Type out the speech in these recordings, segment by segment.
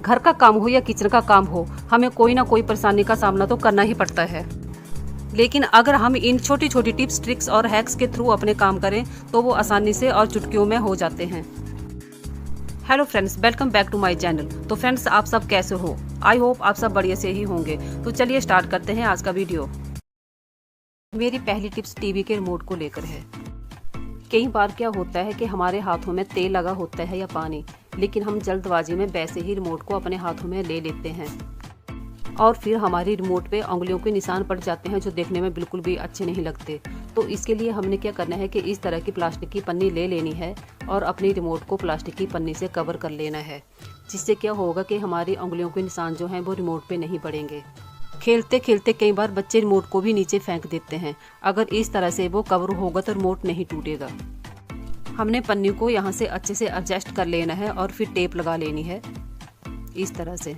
घर का काम हो या किचन का काम हो, हमें कोई ना कोई परेशानी का सामना तो करना ही पड़ता है। लेकिन अगर हम इन छोटी छोटी टिप्स, ट्रिक्स और हैक्स के थ्रू अपने काम करें तो वो आसानी से और चुटकियों में हो जाते हैं। Hello friends, welcome back to my channel. तो फ्रेंड्स, आप सब कैसे हो? आई होप आप सब बढ़िया से ही होंगे। तो चलिए स्टार्ट करते हैं आज का वीडियो। मेरी पहली टिप्स टीवी के रिमोट को लेकर है। कई बार क्या होता है कि हमारे हाथों में तेल लगा होता है या पानी, लेकिन हम जल्दबाजी में वैसे ही रिमोट को अपने हाथों में ले लेते हैं और फिर हमारी रिमोट पे उंगलियों के निशान पड़ जाते हैं जो देखने में बिल्कुल भी अच्छे नहीं लगते। तो इसके लिए हमने क्या करना है कि इस तरह की प्लास्टिक की पन्नी ले लेनी है और अपनी रिमोट को प्लास्टिक की पन्नी से कवर कर लेना है, जिससे क्या होगा कि हमारी उंगलियों के निशान जो हैं वो रिमोट पे नहीं पड़ेंगे। खेलते खेलते कई बार बच्चे रिमोट को भी नीचे फेंक देते हैं। अगर इस तरह से वो कवर होगा तो रिमोट नहीं टूटेगा। हमने पन्नी को यहाँ से अच्छे से एडजस्ट कर लेना है और फिर टेप लगा लेनी है इस तरह से।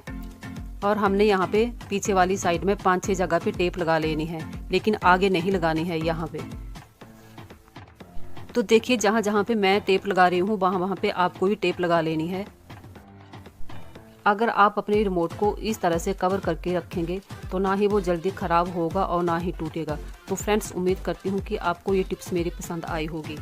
और हमने यहाँ पे पीछे वाली साइड में 5-6 जगह पे टेप लगा लेनी है, लेकिन आगे नहीं लगानी है यहाँ पे। तो देखिए, जहाँ जहाँ पे मैं टेप लगा रही हूँ वहाँ वहाँ पे आपको भी टेप लगा लेनी है। अगर आप अपने रिमोट को इस तरह से कवर करके रखेंगे तो ना ही वो जल्दी ख़राब होगा और ना ही टूटेगा। तो फ्रेंड्स, उम्मीद करती हूँ कि आपको ये टिप्स मेरी पसंद आई होगी।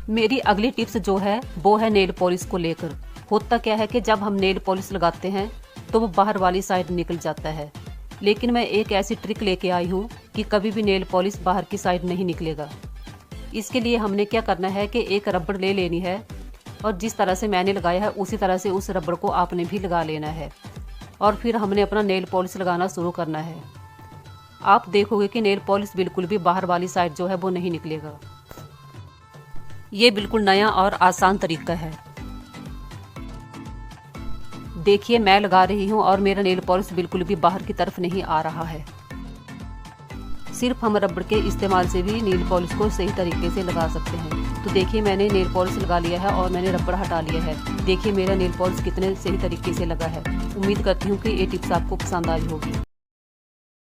मेरी अगली टिप्स जो है वो है नेल पॉलिश को लेकर। होता क्या है कि जब हम नेल पॉलिश लगाते हैं तो वो बाहर वाली साइड निकल जाता है, लेकिन मैं एक ऐसी ट्रिक लेके आई हूँ कि कभी भी नेल पॉलिश बाहर की साइड नहीं निकलेगा। इसके लिए हमने क्या करना है कि एक रबड़ ले लेनी है और जिस तरह से मैंने लगाया है उसी तरह से उस रबड़ को आपने भी लगा लेना है और फिर हमने अपना नेल पॉलिश लगाना शुरू करना है। आप देखोगे कि नेल पॉलिश बिल्कुल भी बाहर वाली साइड जो है वो नहीं निकलेगा। ये बिल्कुल नया और आसान तरीका है। देखिए, मैं लगा रही हूँ और मेरा नेल पॉलिश बिल्कुल भी बाहर की तरफ नहीं आ रहा है। सिर्फ हम रबड़ के इस्तेमाल से भी नेल पॉलिश को सही तरीके से लगा सकते हैं। तो देखिए, मैंने नेल पॉलिश लगा लिया है और मैंने रबड़ हटा लिया है। देखिए मेरा नेल पॉलिश कितने सही तरीके से लगा है। उम्मीद करती हूँ कि ये टिप्स आपको पसंद आई होगी।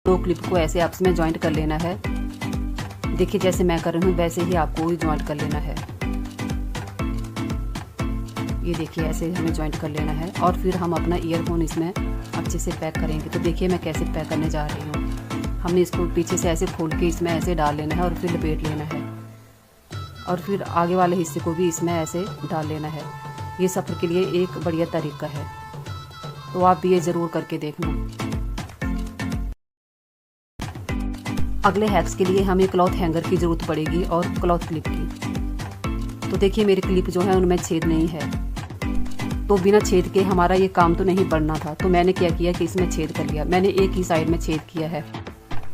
दो क्लिप को ऐसे आपस में ज्वाइंट कर लेना है। देखिए, जैसे मैं कर रही हूँ वैसे ही आपको भी ज्वाइंट कर लेना है। ये देखिए, ऐसे हमें ज्वाइंट कर लेना है और फिर हम अपना ईयरफोन इसमें अच्छे से पैक करेंगे। तो देखिए मैं कैसे पैक करने जा रही हूँ। हमने इसको पीछे से ऐसे खोल के इसमें ऐसे डाल लेना है और फिर लपेट लेना है और फिर आगे वाले हिस्से को भी इसमें ऐसे डाल लेना है। ये सफ़र के लिए एक बढ़िया तरीका है, तो आप भी ये ज़रूर करके देखना। अगले हैक्स के लिए हमें क्लॉथ हैंगर की ज़रूरत पड़ेगी और क्लॉथ क्लिप की। तो देखिए, मेरी क्लिप जो है उनमें छेद नहीं है, तो बिना छेद के हमारा ये काम तो नहीं बढ़ना था। तो मैंने क्या किया कि इसमें छेद कर लिया। मैंने एक ही साइड में छेद किया है।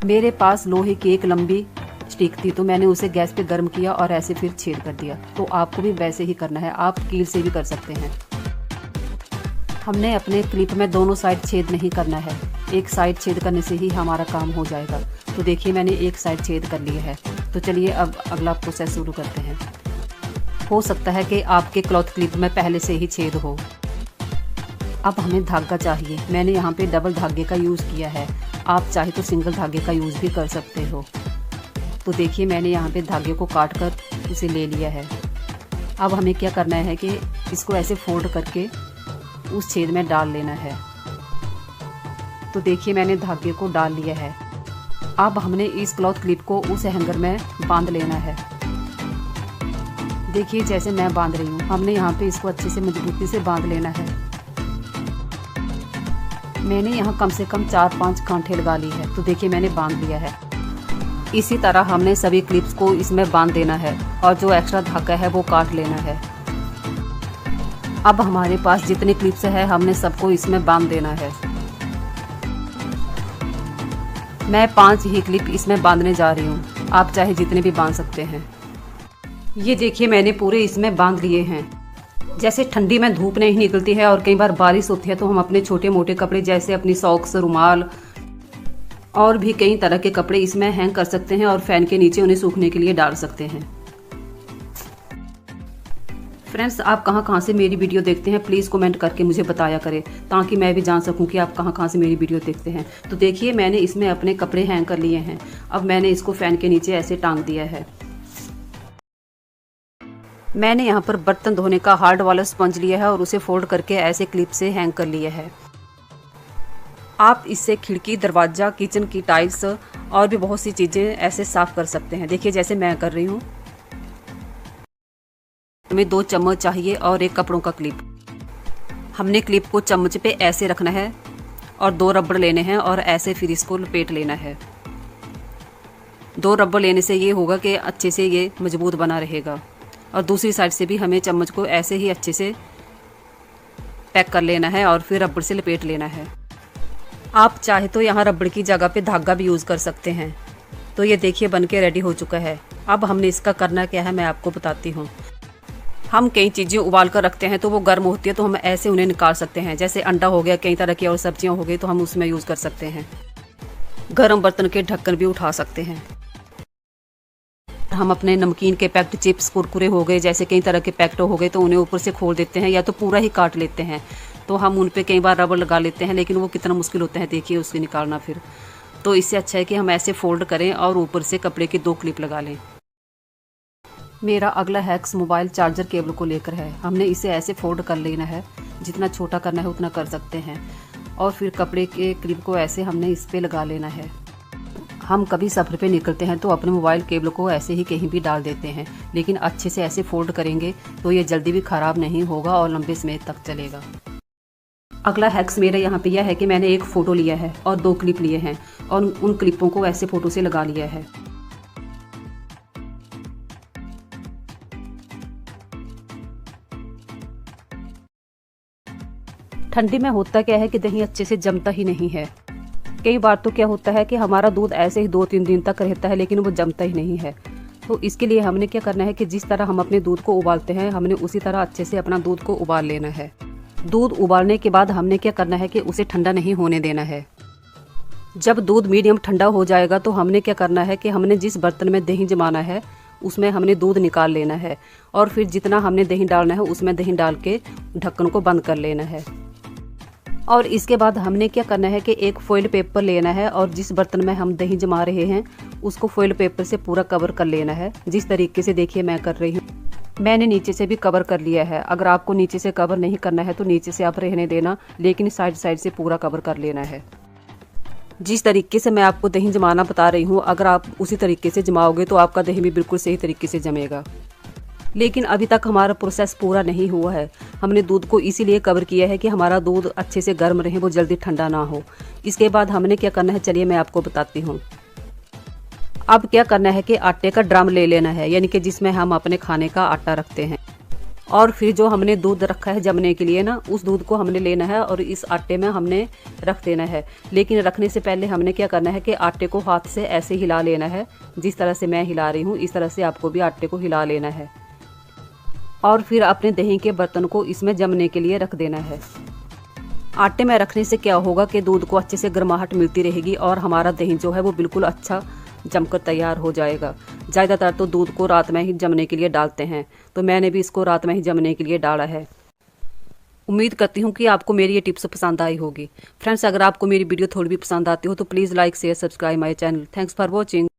मेरे पास लोहे की एक लंबी स्टिक थी तो मैंने उसे गैस पे गर्म किया और ऐसे फिर छेद कर दिया। तो आपको भी वैसे ही करना है, आप कील से भी कर सकते हैं। हमने अपने क्लिप में दोनों साइड छेद नहीं करना है, एक साइड छेद करने से ही हमारा काम हो जाएगा। तो देखिए, मैंने एक साइड छेद कर लिया है। तो चलिए अब अगला प्रोसेस शुरू करते हैं। हो सकता है कि आपके क्लॉथ क्लिप में पहले से ही छेद हो। अब हमें धागा चाहिए। मैंने यहाँ पे डबल धागे का यूज़ किया है, आप चाहे तो सिंगल धागे का यूज़ भी कर सकते हो। तो देखिए, मैंने यहाँ पे धागे को काट कर उसे ले लिया है। अब हमें क्या करना है कि इसको ऐसे फोल्ड करके उस छेद में डाल लेना है। तो देखिए, मैंने धागे को डाल लिया है। अब हमने इस क्लॉथ क्लिप को उस हैंगर में बांध लेना है। देखिए, जैसे मैं बांध रही हूँ, हमने यहाँ पे इसको अच्छे से मजबूती से बांध लेना है। मैंने यहाँ कम से कम 4-5 गांठें लगा ली है। तो देखिए, मैंने बांध लिया है। इसी तरह हमने सभी क्लिप्स को इसमें बांध देना है और जो एक्स्ट्रा धागा है वो काट लेना है। अब हमारे पास जितने क्लिप्स है हमने सबको इसमें बांध देना है। मैं 5 ही क्लिप इसमें बांधने जा रही हूँ, आप चाहे जितने भी बांध सकते हैं। ये देखिए, मैंने पूरे इसमें बांध लिए हैं। जैसे ठंडी में धूप नहीं निकलती है और कई बार बारिश होती है तो हम अपने छोटे मोटे कपड़े जैसे अपनी सॉक्स, रुमाल और भी कई तरह के कपड़े इसमें हैंग कर सकते हैं और फैन के नीचे उन्हें सूखने के लिए डाल सकते हैं। फ्रेंड्स, आप कहाँ कहाँ से मेरी वीडियो देखते हैं प्लीज़ कमेंट करके मुझे बताया करें, ताकि मैं भी जान सकूं कि आप कहाँ कहाँ से मेरी वीडियो देखते हैं। तो देखिए, मैंने इसमें अपने कपड़े हैंग कर लिए हैं। अब मैंने इसको फैन के नीचे ऐसे टांग दिया है। मैंने यहाँ पर बर्तन धोने का हार्ड वाला स्पंज लिया है और उसे फोल्ड करके ऐसे क्लिप से हैंग कर लिया है। आप इससे खिड़की, दरवाज़ा, किचन की टाइल्स और भी बहुत सी चीज़ें ऐसे साफ कर सकते हैं। देखिए जैसे मैं कर रही हूँ। हमें 2 चम्मच चाहिए और एक कपड़ों का क्लिप। हमने क्लिप को चम्मच पे ऐसे रखना है और 2 रबड़ लेने हैं और ऐसे फिर इसको लपेट लेना है। 2 रबड़ लेने से ये होगा कि अच्छे से ये मजबूत बना रहेगा। और दूसरी साइड से भी हमें चम्मच को ऐसे ही अच्छे से पैक कर लेना है और फिर रबड़ से लपेट लेना है। आप चाहे तो यहाँ रबड़ की जगह पे धागा भी यूज़ कर सकते हैं। तो ये देखिए बन के रेडी हो चुका है। अब हमने इसका करना क्या है मैं आपको बताती हूँ। हम कई चीज़ें उबाल कर रखते हैं तो वो गर्म होती है, तो हम ऐसे उन्हें निकाल सकते हैं। जैसे अंडा हो गया, कई तरह की और सब्जियाँ हो गई तो हम उसमें यूज़ कर सकते हैं। गर्म बर्तन के ढक्कन भी उठा सकते हैं। हम अपने नमकीन के पैक्ट, चिप्स, कुरकुरे हो गए, जैसे कई तरह के पैक्ट हो गए तो उन्हें ऊपर से खोल देते हैं या तो पूरा ही काट लेते हैं। तो हम उन पे कई बार रबड़ लगा लेते हैं, लेकिन वो कितना मुश्किल होता है देखिए उससे निकालना। फिर तो इससे अच्छा है कि हम ऐसे फोल्ड करें और ऊपर से कपड़े की 2 क्लिप लगा लें। मेरा अगला हैक्स मोबाइल चार्जर केबल को लेकर है। हमने इसे ऐसे फोल्ड कर लेना है, जितना छोटा करना है उतना कर सकते हैं। और फिर कपड़े के क्लिप को ऐसे हमने इस पे लगा लेना है। हम कभी सफ़र पे निकलते हैं तो अपने मोबाइल केबल को ऐसे ही कहीं भी डाल देते हैं, लेकिन अच्छे से ऐसे फोल्ड करेंगे तो ये जल्दी भी ख़राब नहीं होगा और लंबे समय तक चलेगा। अगला हैक्स मेरा यहाँ पे यह है कि मैंने एक फ़ोटो लिया है और 2 क्लिप लिए हैं और उन क्लिपों को ऐसे फ़ोटो से लगा लिया है। ठंडी में होता क्या है कि दही अच्छे से जमता ही नहीं है। कई बार तो क्या होता है कि हमारा दूध ऐसे ही 2-3 दिन तक रहता है, लेकिन वो जमता ही नहीं है। तो इसके लिए हमने क्या करना है कि जिस तरह हम अपने दूध को उबालते हैं, हमने उसी तरह अच्छे से अपना दूध को उबाल लेना है। दूध उबालने के बाद हमने क्या करना है कि उसे ठंडा नहीं होने देना है। जब दूध मीडियम ठंडा हो जाएगा तो हमने क्या करना है कि हमने जिस बर्तन में दही जमाना है उसमें हमने दूध निकाल लेना है और फिर जितना हमने दही डालना है उसमें दही डाल के ढक्कन को बंद कर लेना है। और इसके बाद हमने क्या करना है कि एक फॉइल पेपर लेना है और जिस बर्तन में हम दही जमा रहे हैं उसको फॉइल पेपर से पूरा कवर कर लेना है। जिस तरीके से देखिए मैं कर रही हूँ, मैंने नीचे से भी कवर कर लिया है। अगर आपको नीचे से कवर नहीं करना है तो नीचे से आप रहने देना, लेकिन साइड साइड से पूरा कवर कर लेना है। जिस तरीके से मैं आपको दही जमाना बता रही हूँ, अगर आप उसी तरीके से जमाओगे तो आपका दही भी बिल्कुल सही तरीके से जमेगा। लेकिन अभी तक हमारा प्रोसेस पूरा नहीं हुआ है। हमने दूध को इसीलिए कवर किया है कि हमारा दूध अच्छे से गर्म रहे, वो जल्दी ठंडा ना हो। इसके बाद हमने क्या करना है चलिए मैं आपको बताती हूँ। अब क्या करना है कि आटे का ड्रम ले लेना है, यानी कि जिसमें हम अपने खाने का आटा रखते हैं। और फिर जो हमने दूध रखा है जमने के लिए ना, उस दूध को हमने लेना है और इस आटे में हमने रख देना है। लेकिन रखने से पहले हमने क्या करना है कि आटे को हाथ से ऐसे हिला लेना है। जिस तरह से मैं हिला रही हूँ इस तरह से आपको भी आटे को हिला लेना है और फिर अपने दही के बर्तन को इसमें जमने के लिए रख देना है। आटे में रखने से क्या होगा कि दूध को अच्छे से गर्माहट मिलती रहेगी और हमारा दही जो है वो बिल्कुल अच्छा जमकर तैयार हो जाएगा। ज़्यादातर तो दूध को रात में ही जमने के लिए डालते हैं, तो मैंने भी इसको रात में ही जमने के लिए डाला है। उम्मीद करती हूँ कि आपको मेरी ये टिप्स पसंद आई होगी। फ्रेंड्स, अगर आपको मेरी वीडियो थोड़ी भी पसंद आती हो तो please like, share, subscribe my channel. Thanks for watching.